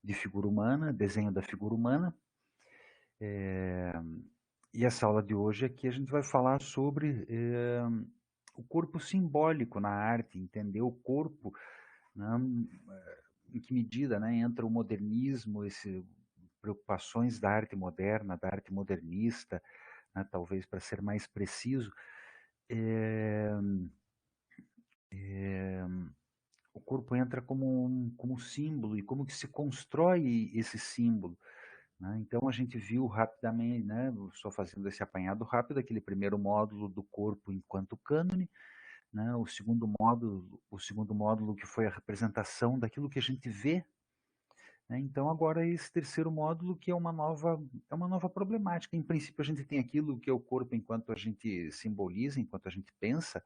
de figura humana, desenho da figura humana. E essa aula de hoje aqui a gente vai falar sobre o corpo simbólico na arte, entender o corpo, né, em que medida, né, entra o modernismo, preocupações da arte moderna, da arte modernista, né, talvez para ser mais preciso, o corpo entra como símbolo e como que se constrói esse símbolo. Né? Então a gente viu rapidamente, né, só fazendo esse apanhado rápido, aquele primeiro módulo do corpo enquanto cânone, né, o segundo módulo que foi a representação daquilo que a gente vê. Né? Então agora esse terceiro módulo que é uma nova problemática. Em princípio a gente tem aquilo que é o corpo enquanto a gente simboliza, enquanto a gente pensa,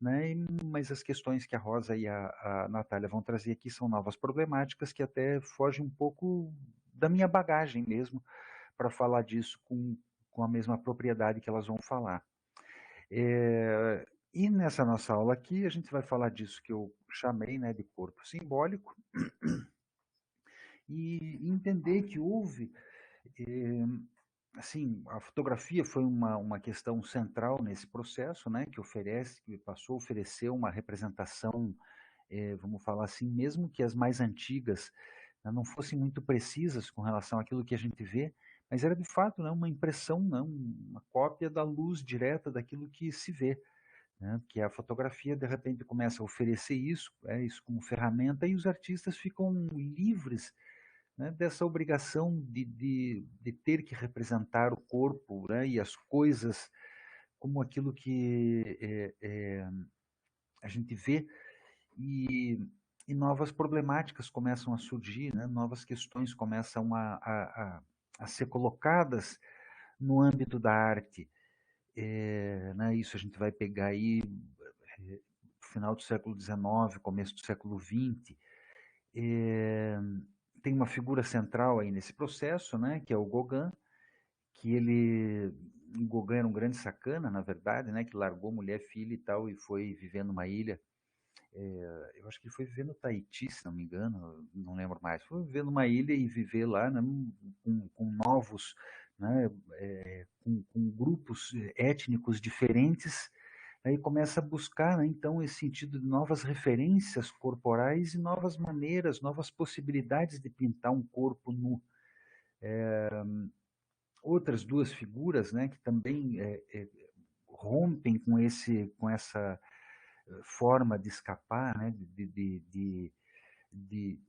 né? Mas as questões que a Rosa e a Natália vão trazer aqui são novas problemáticas que até fogem um pouco da minha bagagem mesmo para falar disso com a mesma propriedade que elas vão falar. E nessa nossa aula aqui a gente vai falar disso que eu chamei, né, de corpo simbólico e entender que houve assim, a fotografia foi uma questão central nesse processo, né, que passou a oferecer uma representação, vamos falar assim, mesmo que as mais antigas, né, não fossem muito precisas com relação àquilo que a gente vê, mas era de fato, né, uma impressão, né, uma cópia da luz direta daquilo que se vê. Né, que a fotografia de repente começa a oferecer isso como ferramenta, e os artistas ficam livres, né, dessa obrigação de ter que representar o corpo, né, e as coisas como aquilo que a gente vê, e, e novas problemáticas começam a surgir, né, novas questões começam a ser colocadas no âmbito da arte. Né, isso a gente vai pegar aí final do século XIX, começo do século XX. Tem uma figura central aí nesse processo, né, que é o Gauguin, o Gauguin era um grande sacana, na verdade, né, que largou mulher, filha e tal, e foi viver numa ilha. Eu acho que ele foi viver no Tahiti, se não me engano, não lembro mais. Foi viver numa ilha e viver lá, né, com novos, né, com grupos étnicos diferentes. Aí começa a buscar, né, então, esse sentido de novas referências corporais e novas maneiras, novas possibilidades de pintar um corpo nu. Outras duas figuras, né, que também rompem com essa forma de escapar, né, de, de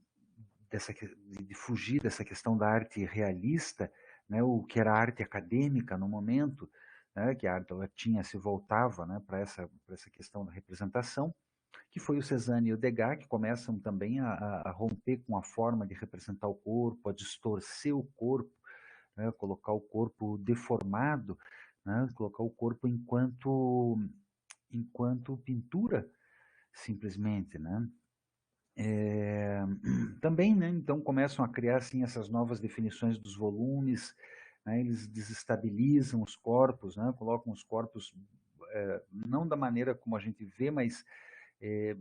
fugir dessa questão da arte realista, né, o que era a arte acadêmica no momento, né, que a arte ela se voltava, né, para essa questão da representação, que foi o Cézanne e o Degas, que começam também a romper com a forma de representar o corpo, a distorcer o corpo, né, colocar o corpo deformado, né, colocar o corpo enquanto pintura, simplesmente, né? Também, né, então começam a criar assim essas novas definições dos volumes, né, eles desestabilizam os corpos, né, colocam os corpos não da maneira como a gente vê, mas é,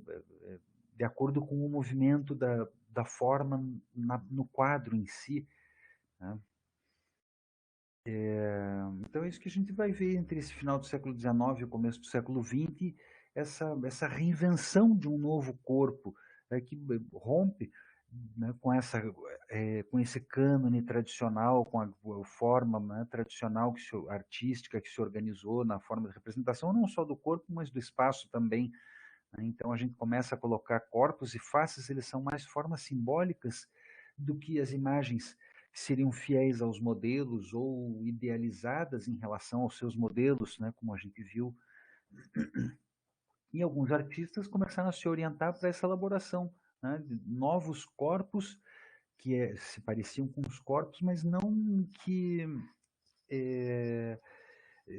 de acordo com o movimento da forma no quadro em si. Né? Então é isso que a gente vai ver entre esse final do século XIX e o começo do século XX, essa reinvenção de um novo corpo, que rompe, né, com esse cânone tradicional, com a forma, né, tradicional artística que se organizou na forma de representação, não só do corpo, mas do espaço também. Né? Então a gente começa a colocar corpos e faces, eles são mais formas simbólicas do que as imagens que seriam fiéis aos modelos ou idealizadas em relação aos seus modelos, né, como a gente viu. E alguns artistas começaram a se orientar para essa elaboração, né, de novos corpos que se pareciam com os corpos, mas não que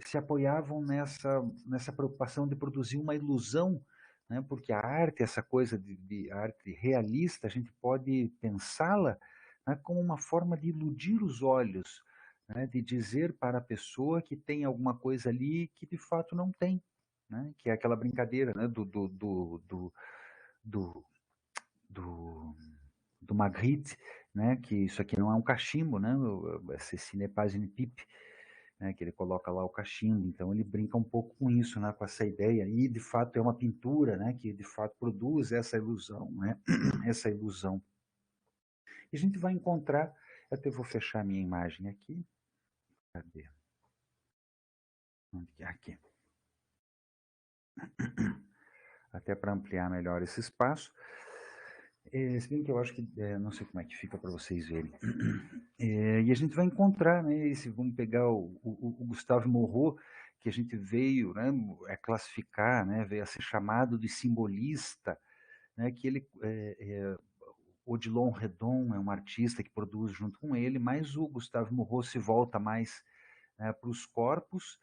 se apoiavam nessa preocupação de produzir uma ilusão, né, porque a arte, essa coisa de arte realista, a gente pode pensá-la, né, como uma forma de iludir os olhos, né, de dizer para a pessoa que tem alguma coisa ali que de fato não tem, né, que é aquela brincadeira, né, do, do Magritte, né, que isso aqui não é um cachimbo, né, ce n'est pas une pipe, né, que ele coloca lá o cachimbo, então ele brinca um pouco com isso, né, com essa ideia, e de fato é uma pintura, né, que de fato produz essa ilusão, né, essa ilusão. E a gente vai encontrar, até vou fechar a minha imagem aqui, cadê? Aqui. Até para ampliar melhor esse espaço. Se bem que eu acho que, não sei como é que fica para vocês verem. E a gente vai encontrar, né, vamos pegar o Gustave Moreau, que a gente veio, né, classificar, né, veio a ser chamado de simbolista, né, que ele, Odilon Redon é um artista que produz junto com ele, mas o Gustave Moreau se volta mais, né, para os corpos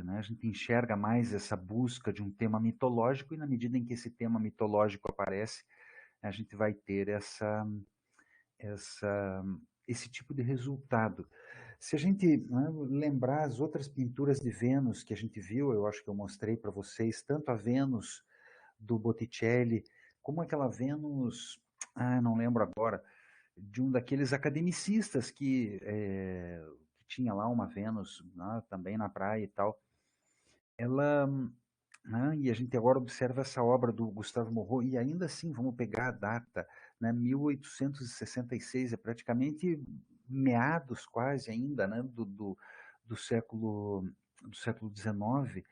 né, a gente enxerga mais essa busca de um tema mitológico, e na medida em que esse tema mitológico aparece, a gente vai ter esse tipo de resultado. Se a gente, né, lembrar as outras pinturas de Vênus que a gente viu, eu acho que eu mostrei para vocês, tanto a Vênus do Botticelli, como aquela Vênus, não lembro agora, de um daqueles academicistas que tinha lá uma Vênus, né, também na praia e tal. Ela, né, e a gente agora observa essa obra do Gustave Moreau, e ainda assim, vamos pegar a data, né, 1866, é praticamente meados quase ainda, né, do século XIX,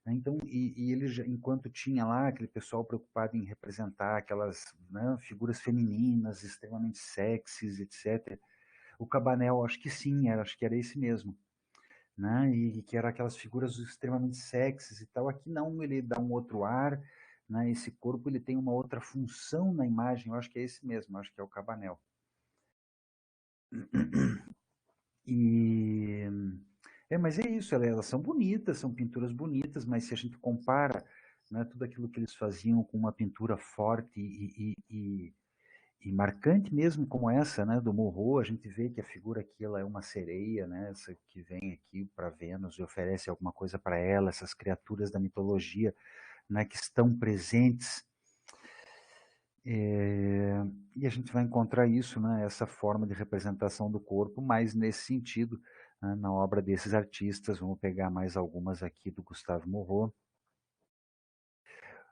né, então, e ele, enquanto tinha lá aquele pessoal preocupado em representar aquelas, né, figuras femininas extremamente sexys, etc., o Cabanel, acho que sim, acho que era esse mesmo, né? E que era aquelas figuras extremamente sexys e tal. Aqui não, ele dá um outro ar, né? Esse corpo ele tem uma outra função na imagem. Eu acho que é esse mesmo, acho que é o Cabanel. E mas é isso, elas são bonitas, são pinturas bonitas, mas se a gente compara, né, tudo aquilo que eles faziam com uma pintura forte e marcante mesmo como essa, né, do Moreau, a gente vê que a figura aqui ela é uma sereia, né, essa que vem aqui para Vênus e oferece alguma coisa para ela, essas criaturas da mitologia, né, que estão presentes. E a gente vai encontrar isso, né, essa forma de representação do corpo, mais nesse sentido, né, na obra desses artistas. Vamos pegar mais algumas aqui do Gustave Moreau.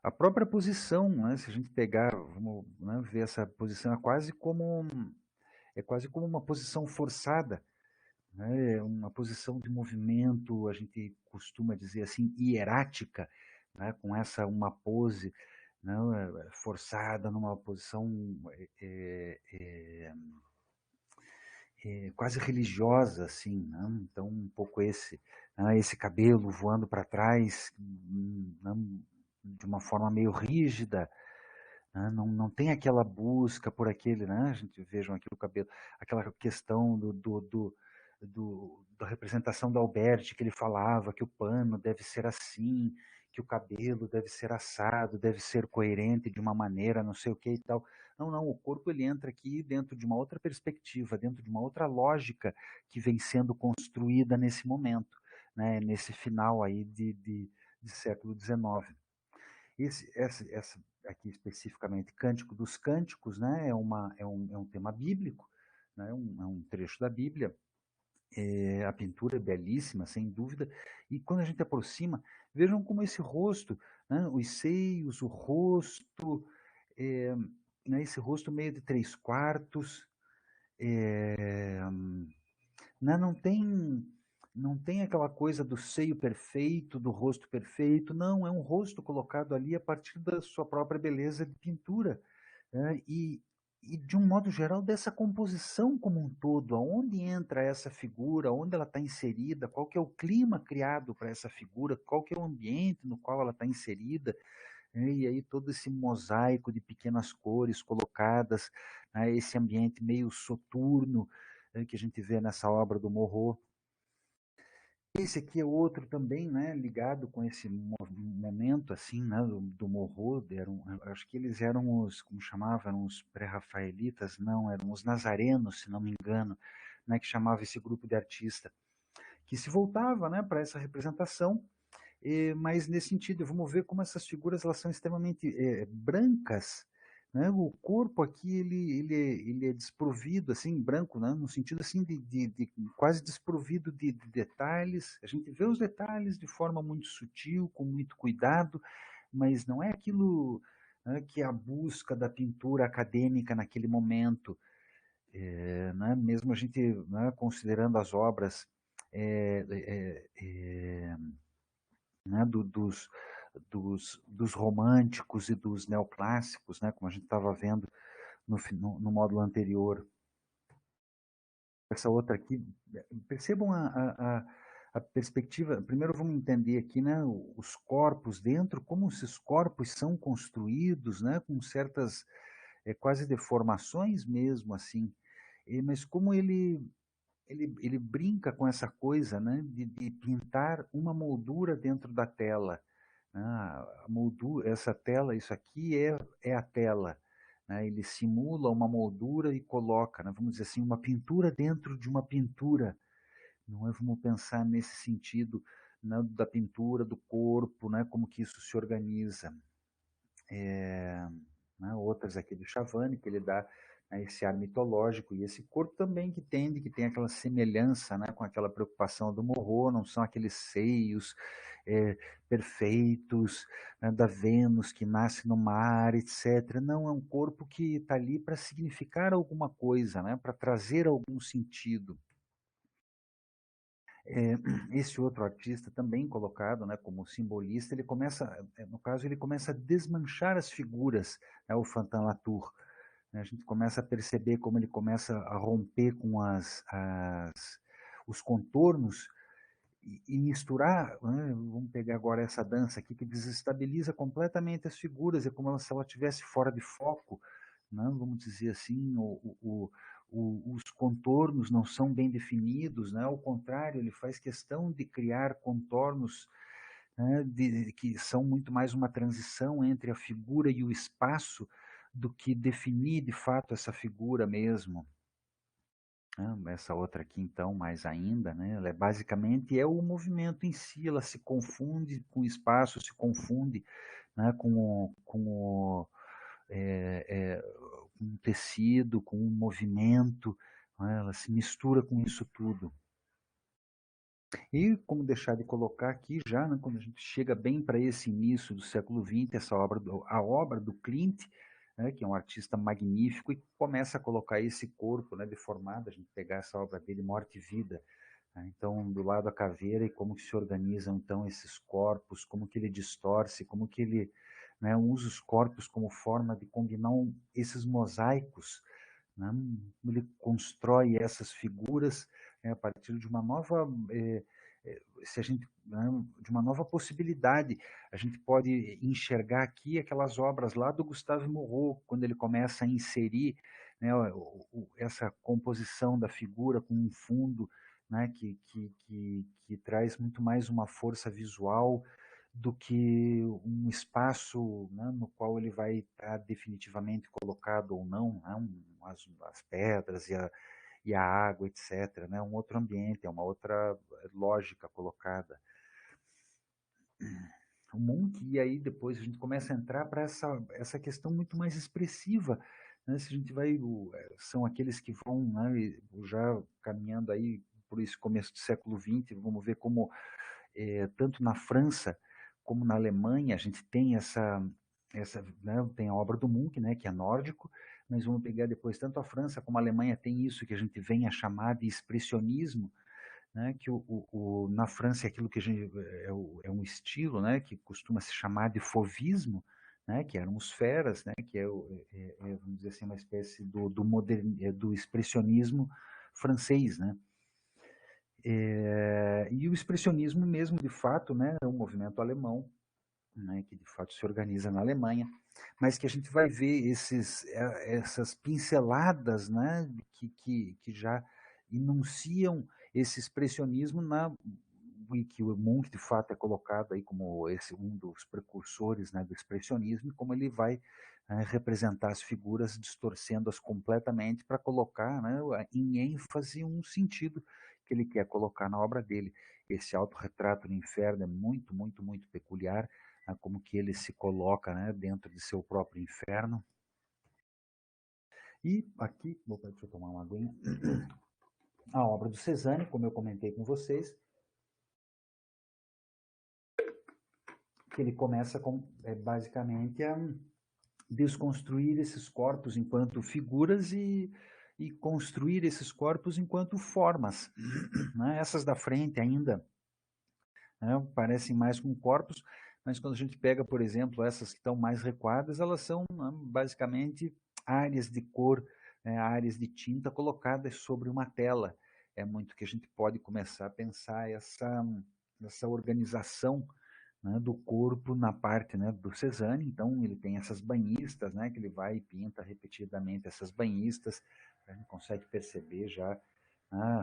A própria posição, né, se a gente pegar, vamos, né, ver essa posição, é quase como uma posição forçada, né, uma posição de movimento, a gente costuma dizer assim, hierática, né, com essa uma pose, né, forçada, numa posição quase religiosa, assim, né? Então um pouco esse cabelo voando para trás, né, de uma forma meio rígida, né? Não tem aquela busca por aquele, né? A gente vejam aqui o cabelo, aquela questão da representação da Alberti, que ele falava que o pano deve ser assim, que o cabelo deve ser assado, deve ser coerente de uma maneira, não sei o que e tal. Não, o corpo ele entra aqui dentro de uma outra perspectiva, dentro de uma outra lógica que vem sendo construída nesse momento, né? Nesse final aí de século XIX. Essa aqui especificamente, Cântico dos Cânticos, né, é um tema bíblico, né, é um trecho da Bíblia. A pintura é belíssima, sem dúvida, e quando a gente aproxima, vejam como esse rosto, né, os seios, o rosto, né, esse rosto meio de 3/4, né, não tem aquela coisa do seio perfeito, do rosto perfeito, não, é um rosto colocado ali a partir da sua própria beleza de pintura, né, e de um modo geral dessa composição como um todo, aonde entra essa figura, onde ela está inserida, qual que é o clima criado para essa figura, qual que é o ambiente no qual ela está inserida, né, e aí todo esse mosaico de pequenas cores colocadas, né, esse ambiente meio soturno, né, que a gente vê nessa obra do Moreau. Esse aqui é outro também, né, ligado com esse momento, assim, né, do Moreau, acho que eles eram como chamavam, eram os pré-rafaelitas, não, eram os nazarenos, se não me engano, né, que chamava esse grupo de artista, que se voltava, né, para essa representação, mas nesse sentido, vamos ver como essas figuras elas são extremamente brancas, né? O corpo aqui ele é desprovido, assim, branco, né? No sentido assim de quase desprovido de detalhes. A gente vê os detalhes de forma muito sutil, com muito cuidado, mas não é aquilo, né, que é a busca da pintura acadêmica naquele momento, né? Mesmo a gente, né, considerando as obras é, é, é, né, dos românticos e dos neoclássicos, né, como a gente estava vendo no módulo anterior. Essa outra aqui, percebam a perspectiva. Primeiro vamos entender aqui, né, os corpos dentro, como esses corpos são construídos, né, com certas quase deformações mesmo, assim, mas como ele brinca com essa coisa, né, de pintar uma moldura dentro da tela. A moldura, essa tela, isso aqui é a tela. Né? Ele simula uma moldura e coloca, né, vamos dizer assim, uma pintura dentro de uma pintura. Não é? Vamos pensar nesse sentido, né, da pintura, do corpo, né, como que isso se organiza. Né, outras aqui do Chavani, que ele dá, né, esse ar mitológico, e esse corpo também que tem aquela semelhança, né, com aquela preocupação do Morro, não são aqueles seios perfeitos, né, da Vênus que nasce no mar, etc. Não, é um corpo que está ali para significar alguma coisa, né, para trazer algum sentido. Esse outro artista também colocado, né, como simbolista, ele começa, no caso, ele começa a desmanchar as figuras, né, o Fantin Latour. Né, a gente começa a perceber como ele começa a romper com os contornos e misturar, né, vamos pegar agora essa dança aqui que desestabiliza completamente as figuras, é como se ela estivesse fora de foco, né, vamos dizer assim, os contornos não são bem definidos, né, ao contrário, ele faz questão de criar contornos, né, que são muito mais uma transição entre a figura e o espaço do que definir de fato essa figura mesmo. Essa outra aqui, então, mais ainda, né? Ela é basicamente o movimento em si, ela se confunde com o espaço, se confunde, né, é, é, com o tecido, com o movimento, né? Ela se mistura com isso tudo. E como deixar de colocar aqui já, né, quando a gente chega bem para esse início do século XX, essa obra, a obra do Klimt, né, que é um artista magnífico, e começa a colocar esse corpo, né, deformado, a gente pegar essa obra dele, Morte e Vida, né, então do lado a caveira e como que se organizam então esses corpos, como que ele distorce, como que ele, né, usa os corpos como forma de combinar esses mosaicos, né, ele constrói essas figuras, né, a partir de uma nova se a gente, né, de uma nova possibilidade, a gente pode enxergar aqui aquelas obras lá do Gustave Moreau, quando ele começa a inserir, né, essa composição da figura com um fundo, né, que traz muito mais uma força visual do que um espaço, né, no qual ele vai estar definitivamente colocado ou não, né, as pedras e a água, etc. Né? Um outro ambiente, é uma outra lógica colocada. O Munch, e aí depois a gente começa a entrar para essa questão muito mais expressiva. Né? Se a gente vai, são aqueles que vão, né, já caminhando aí por esse começo do século XX, vamos ver como, tanto na França como na Alemanha, a gente tem né, tem a obra do Munch, né, que é nórdico, mas vamos pegar depois, tanto a França como a Alemanha tem isso que a gente vem a chamar de expressionismo, né, que na França é aquilo que a gente, um estilo, né, que costuma se chamar de fauvismo, né, que eram os feras, né, que vamos dizer assim, uma espécie do expressionismo francês, né. E o expressionismo mesmo, de fato, né, é um movimento alemão, né, que de fato se organiza na Alemanha, mas que a gente vai ver essas pinceladas, né, que já enunciam esse expressionismo e que o Munch de fato é colocado aí como um dos precursores, né, do expressionismo, e como ele vai representar as figuras distorcendo-as completamente para colocar, né, em ênfase um sentido que ele quer colocar na obra dele. esse autorretrato no inferno é muito, muito, muito peculiar, né, como que ele se coloca, né, dentro de seu próprio inferno. E aqui, deixa eu tomar uma aguinha, a obra do Cézanne, como eu comentei com vocês, que ele começa com, basicamente, a desconstruir esses corpos enquanto figuras e construir esses corpos enquanto formas. Né? Essas da frente ainda, né, parecem mais com corpos, mas quando a gente pega, por exemplo, essas que estão mais recuadas, elas são, né, basicamente áreas de cor, né, áreas de tinta colocadas sobre uma tela. É muito que a gente pode começar a pensar essa organização, né, do corpo na parte, né, do Cézanne. Então ele tem essas banhistas, né, que ele vai e pinta repetidamente essas banhistas, a gente consegue perceber já,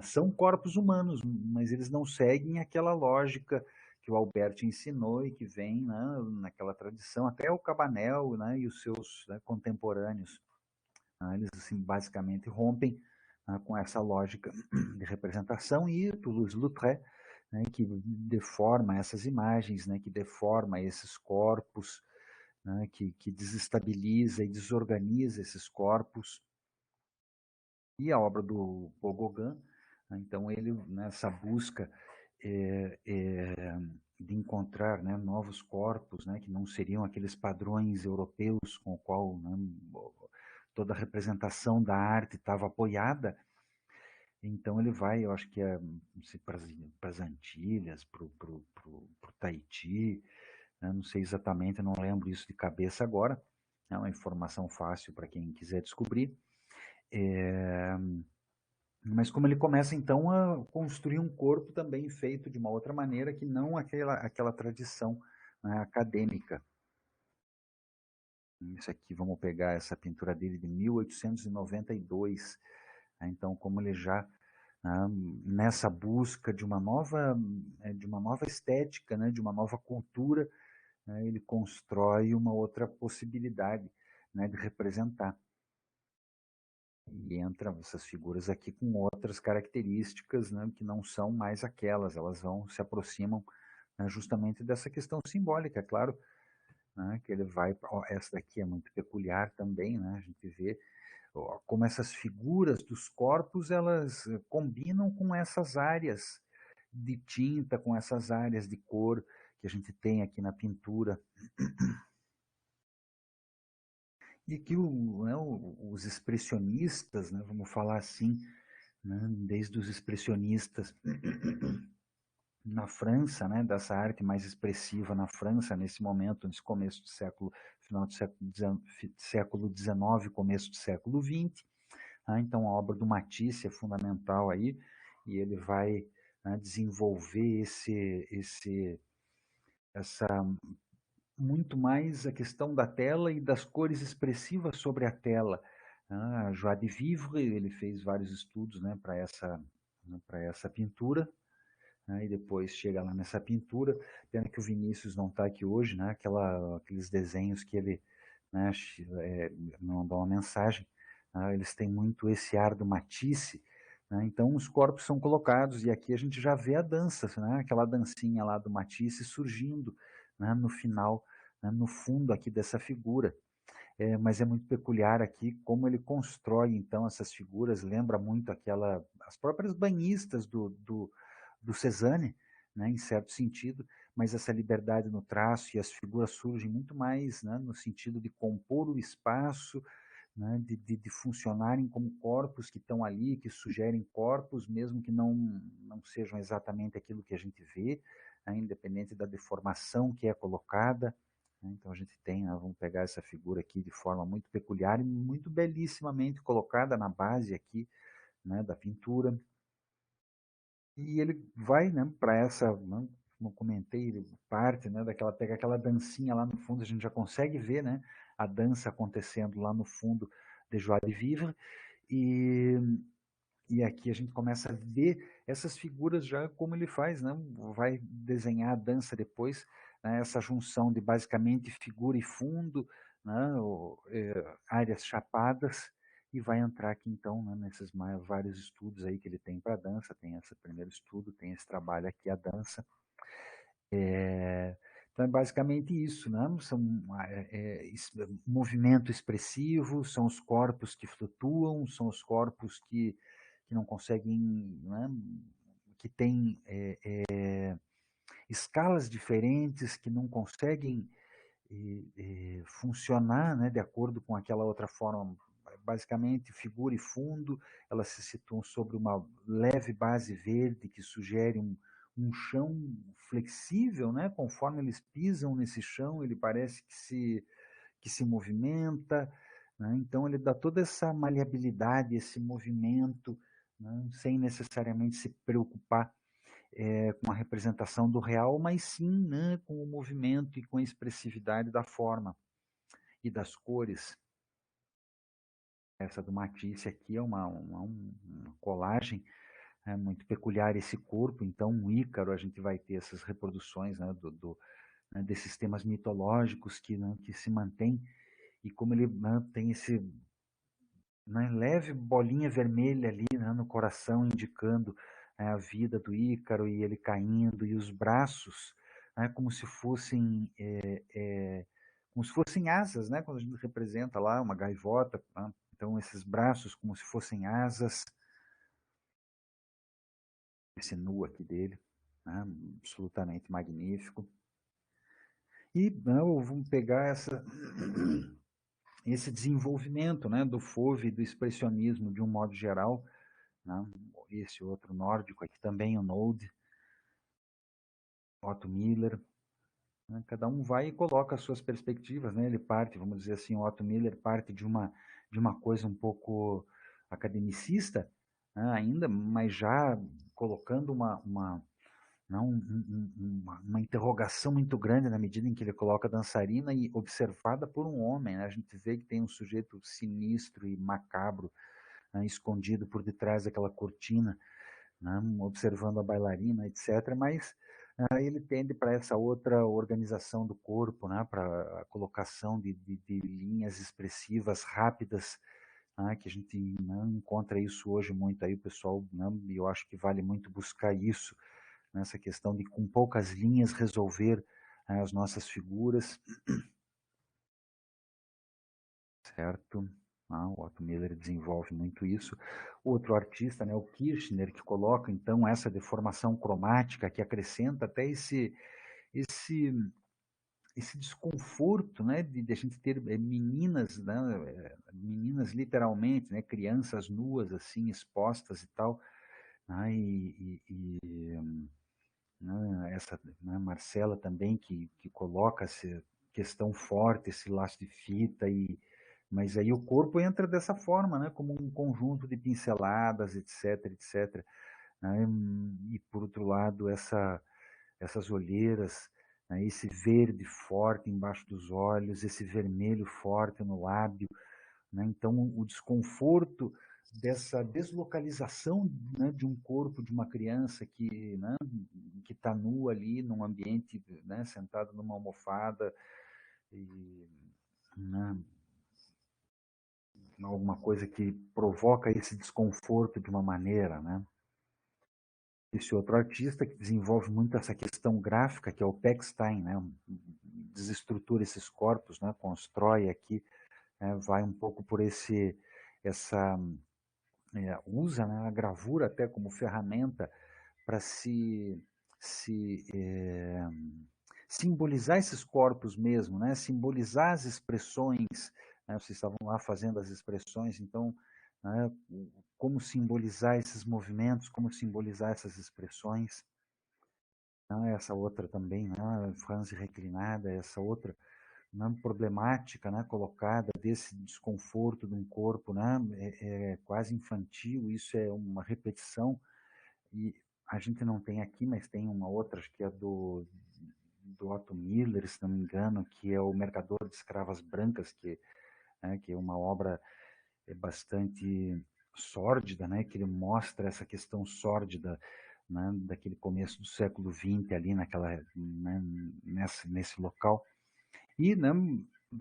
são corpos humanos, mas eles não seguem aquela lógica que o Alberti ensinou e que vem, né, naquela tradição, até o Cabanel, né, e os seus, né, contemporâneos, né, eles assim, basicamente rompem, né, com essa lógica de representação, e Toulouse-Lautrec, né, que deforma essas imagens, né, que deforma esses corpos, né, que desestabiliza e desorganiza esses corpos. E a obra do Paul Gauguin, né, então ele, nessa busca de encontrar, né, novos corpos, né, que não seriam aqueles padrões europeus com o qual, né, toda a representação da arte estava apoiada. Então ele vai, eu acho que para as Antilhas, para o Tahiti, né, não sei exatamente, não lembro isso de cabeça agora, é uma informação fácil para quem quiser descobrir. Mas como ele começa então a construir um corpo também feito de uma outra maneira que não aquela tradição, né, acadêmica. Isso aqui, vamos pegar essa pintura dele de 1892. Né, então, como ele já, né, nessa busca de uma nova estética, né, de uma nova cultura, né, ele constrói uma outra possibilidade, né, de representar. E entram essas figuras aqui com outras características, né, que não são mais aquelas, elas se aproximam, né, justamente dessa questão simbólica, é claro, né, que ele vai, essa daqui é muito peculiar também, né, a gente vê como essas figuras dos corpos, elas combinam com essas áreas de tinta, com essas áreas de cor que a gente tem aqui na pintura. E que né, os expressionistas, né, vamos falar assim, né, desde os expressionistas na França, né, dessa arte mais expressiva na França, nesse momento, nesse começo do século, final do século XIX, começo do século XX. Né, então, a obra do Matisse é fundamental aí, e ele vai, né, desenvolver essa muito mais a questão da tela e das cores expressivas sobre a tela. Joie de Vivre, ele fez vários estudos, né, para essa pintura, né, e depois chega lá nessa pintura. Pena que o Vinícius não está aqui hoje, né, aqueles desenhos que ele, né, mandou uma mensagem, né, eles têm muito esse ar do Matisse, né, então os corpos são colocados, e aqui a gente já vê a dança, né, aquela dancinha lá do Matisse surgindo, né, no final, né, no fundo aqui dessa figura. Mas é muito peculiar aqui como ele constrói então essas figuras, lembra muito as próprias banhistas do Cézanne, né, em certo sentido, mas essa liberdade no traço, e as figuras surgem muito mais, né, no sentido de compor o espaço, né, de funcionarem como corpos que estão ali, que sugerem corpos, mesmo que não sejam exatamente aquilo que a gente vê, né, independente da deformação que é colocada. Né. Então a gente tem, vamos pegar essa figura aqui de forma muito peculiar e muito belíssimamente colocada na base aqui, né, da pintura. E ele vai, né, para essa, né, como eu comentei, ele parte, né, pega aquela dancinha lá no fundo, a gente já consegue ver, né, a dança acontecendo lá no fundo de Joie de Vivre, e, e aqui a gente começa a ver essas figuras já como ele faz, né, vai desenhar a dança depois, né, essa junção de basicamente figura e fundo, né, áreas chapadas, e vai entrar aqui, então, né, nesses vários estudos aí que ele tem para a dança, tem esse primeiro estudo, tem esse trabalho aqui, a dança. Então, é basicamente isso, né? São movimento expressivo, são os corpos que flutuam, são os corpos que não conseguem, né? Que têm escalas diferentes, que não conseguem funcionar, né, de acordo com aquela outra forma. Basicamente, figura e fundo, elas se situam sobre uma leve base verde que sugere um chão flexível, né? Conforme eles pisam nesse chão, ele parece que se movimenta, né? Então ele dá toda essa maleabilidade, esse movimento, né? Sem necessariamente se preocupar com a representação do real, mas sim, né, com o movimento e com a expressividade da forma e das cores. Essa do Matisse aqui é uma colagem, muito peculiar esse corpo. Então, um Ícaro, a gente vai ter essas reproduções, né, né, desses temas mitológicos né, que se mantém, e como ele, né, tem esse, né, leve bolinha vermelha ali, né, no coração, indicando a vida do Ícaro, e ele caindo, e os braços, né, como se fossem asas, né, quando a gente representa lá uma gaivota, né, então esses braços como se fossem asas, esse nu aqui dele, né, absolutamente magnífico. E não, vamos pegar esse desenvolvimento, né, do Fauve e do expressionismo de um modo geral, né, esse outro nórdico aqui também, o Node, Otto Miller, né, cada um vai e coloca as suas perspectivas, né, ele parte, vamos dizer assim, o Otto Miller parte de uma coisa um pouco academicista, né, ainda, mas já colocando não, uma interrogação muito grande na medida em que ele coloca a dançarina e observada por um homem, né? A gente vê que tem um sujeito sinistro e macabro, né, escondido por detrás daquela cortina, né, observando a bailarina, etc. Mas ele tende para essa outra organização do corpo, né, para a colocação de linhas expressivas rápidas, né, que a gente não encontra isso hoje muito aí, o pessoal, né, e eu acho que vale muito buscar isso, nessa questão de, com poucas linhas, resolver as nossas figuras, certo? O Otto Miller desenvolve muito isso. Outro artista, né, o Kirchner, que coloca, então, essa deformação cromática, que acrescenta até esse, esse desconforto, né, de a gente ter meninas, né, meninas literalmente, né, crianças nuas, assim, expostas e tal, né, né, essa, né, Marcela também, que coloca essa questão forte, esse laço de fita, mas aí o corpo entra dessa forma, né, como um conjunto de pinceladas, etc, etc. Né, e, por outro lado, essas olheiras, né, esse verde forte embaixo dos olhos, esse vermelho forte no lábio, né, então o desconforto dessa deslocalização, né, de um corpo de uma criança né, que está nua ali num ambiente, né, sentado numa almofada, e, né, alguma coisa que provoca esse desconforto de uma maneira, né? Esse outro artista que desenvolve muito essa questão gráfica, que é o Pechstein, né? Desestrutura esses corpos, né? Constrói aqui, né? Vai um pouco por essa usa, né, a gravura até como ferramenta para se simbolizar esses corpos mesmo, né? Simbolizar as expressões, né? Vocês estavam lá fazendo as expressões, então, né, como simbolizar esses movimentos, como simbolizar essas expressões. Né? Essa outra também, né? Franzi reclinada, essa outra, né, problemática, né, colocada desse desconforto de um corpo, né, é quase infantil, isso é uma repetição, e a gente não tem aqui, mas tem uma outra, acho que é do Otto Miller, se não me engano, que é o Mercador de Escravas Brancas, que é uma obra bastante sórdida, né, que ele mostra essa questão sórdida, né, daquele começo do século XX ali né, nesse local. E, né,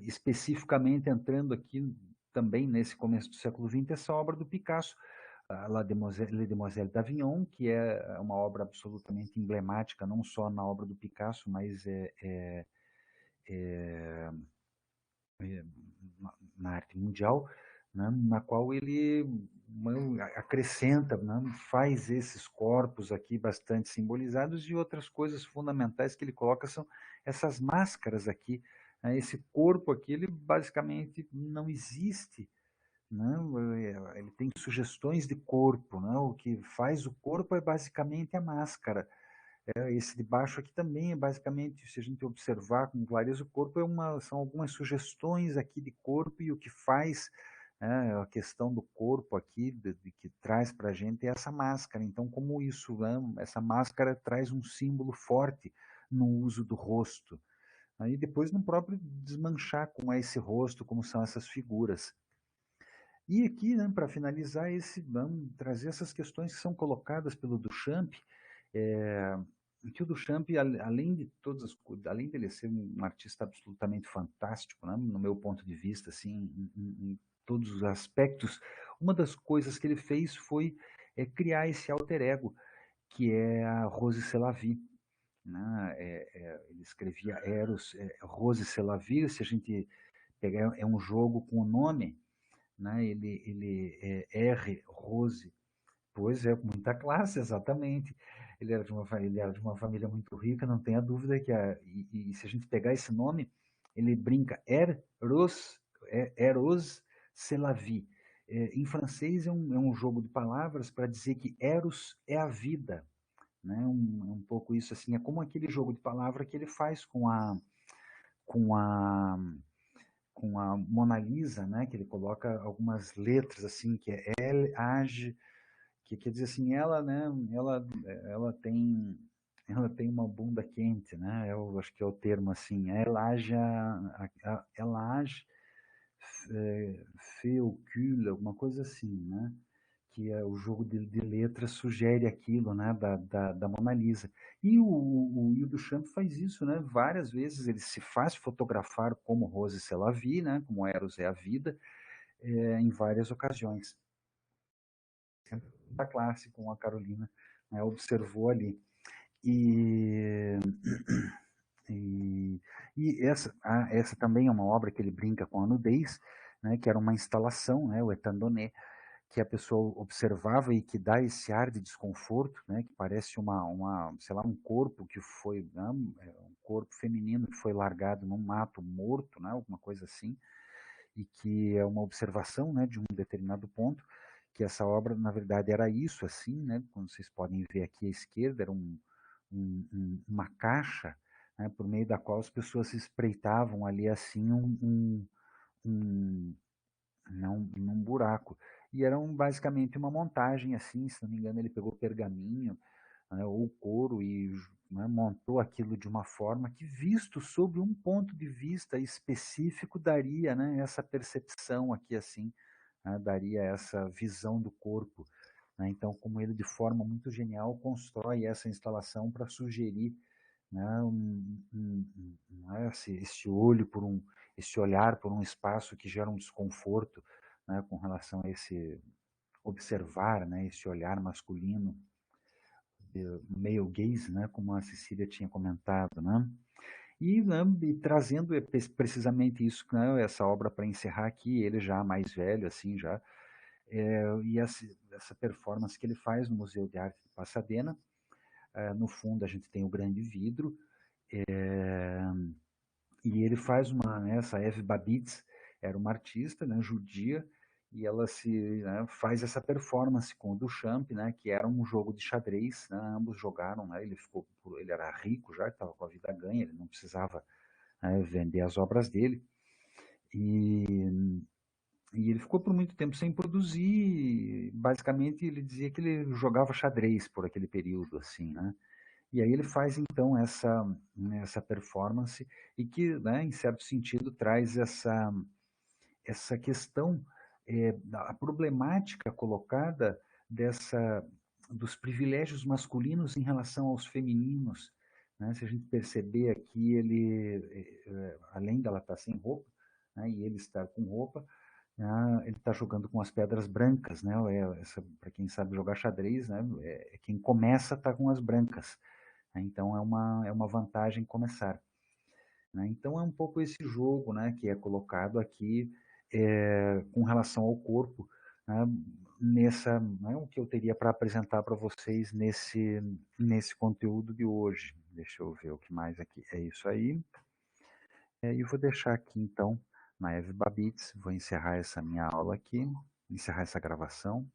especificamente entrando aqui também nesse começo do século XX, essa obra do Picasso, a Les Demoiselles d'Avignon, que é uma obra absolutamente emblemática, não só na obra do Picasso, mas é, é, na arte mundial, né, na qual ele acrescenta, né, faz esses corpos aqui bastante simbolizados, e outras coisas fundamentais que ele coloca são essas máscaras aqui, né, esse corpo aqui, ele basicamente não existe, né, ele tem sugestões de corpo, né, o que faz o corpo é basicamente a máscara. Esse de baixo aqui também é basicamente, se a gente observar com clareza, o corpo são algumas sugestões aqui de corpo, e o que faz, né, a questão do corpo aqui, que traz para a gente é essa máscara. Então, como isso, né, essa máscara traz um símbolo forte no uso do rosto. Aí depois no próprio desmanchar como é esse rosto, como são essas figuras. E aqui, né, para finalizar, vamos trazer essas questões que são colocadas pelo Duchamp, é, que o Duchamp, além de todas as, além dele ser um artista absolutamente fantástico, né, no meu ponto de vista, assim, em todos os aspectos, uma das coisas que ele fez foi criar esse alter ego, que é a Rose Selavi. Né? Ele escrevia Eros, Rose Selavi, se a gente pegar, é um jogo com o nome, né? Ele é R. Rose. Pois é, com muita classe, exatamente. Ele era de uma família muito rica, não tenha dúvida que e se a gente pegar esse nome, ele brinca Eros Selavi. Em francês é um jogo de palavras para dizer que Eros é a vida, né? Um pouco isso assim, é como aquele jogo de palavra que ele faz com a com a Mona Lisa, né, que ele coloca algumas letras assim, que é Elle age, que quer dizer assim, ela, né, ela tem ela tem uma bunda quente, né? Eu acho que é o termo assim. Ela age, ela age féocule, alguma coisa assim, né? Que é o jogo de letras sugere aquilo, né? Da Mona Lisa. E o Duchamp faz isso, né? Várias vezes ele se faz fotografar como Rose Selavi, né? Como Eros é a vida, em várias ocasiões. Da classe, com a Carolina, né, observou ali. E, e, e essa também é uma obra que ele brinca com a nudez, né, que era uma instalação, né, o Etandonné, que a pessoa observava e que dá esse ar de desconforto, né, que parece sei lá, um corpo que foi, né, um corpo feminino que foi largado num mato morto, né, alguma coisa assim, e que é uma observação, né, de um determinado ponto, que essa obra, na verdade, era isso, assim, né, como vocês podem ver aqui à esquerda, era uma caixa, né, por meio da qual as pessoas se espreitavam ali, assim, um, num buraco. E era basicamente uma montagem, assim, se não me engano, ele pegou pergaminho, né, ou couro, e, né, montou aquilo de uma forma que, visto sob um ponto de vista específico, daria, né, essa percepção aqui, assim, né, daria essa visão do corpo. Né? Então, como ele, de forma muito genial, constrói essa instalação para sugerir, né, né, esse olho esse olhar por um espaço que gera um desconforto, né, com relação a esse observar, né, esse olhar masculino, male gaze, né, como a Cecília tinha comentado, né? Né, e trazendo precisamente isso, né, essa obra para encerrar aqui, ele já mais velho, assim, já, e essa performance que ele faz no Museu de Arte de Pasadena. No fundo a gente tem o grande vidro, e ele faz essa Eve Babitz era uma artista, né, judia, e ela né, faz essa performance com o Duchamp, né, que era um jogo de xadrez, né, ambos jogaram, né, ele era rico já, estava com a vida ganha, ele não precisava, né, vender as obras dele, e, e ele ficou por muito tempo sem produzir, basicamente ele dizia que ele jogava xadrez por aquele período, assim, né, e aí ele faz então essa performance e que, né, em certo sentido, traz essa questão, a problemática colocada dos privilégios masculinos em relação aos femininos. Né? Se a gente perceber aqui, além dela estar sem roupa, né, e ele estar com roupa, Ah, ele está jogando com as pedras brancas, né? Para quem sabe jogar xadrez, né? Quem começa está com as brancas, né? Então é uma vantagem começar, né? Então é um pouco esse jogo, né, que é colocado aqui com relação ao corpo, né, nessa, né, o que eu teria para apresentar para vocês nesse conteúdo de hoje. Deixa eu ver o que mais aqui. É isso aí. E vou deixar aqui então na Eve Babitz, vou encerrar essa minha aula aqui, encerrar essa gravação.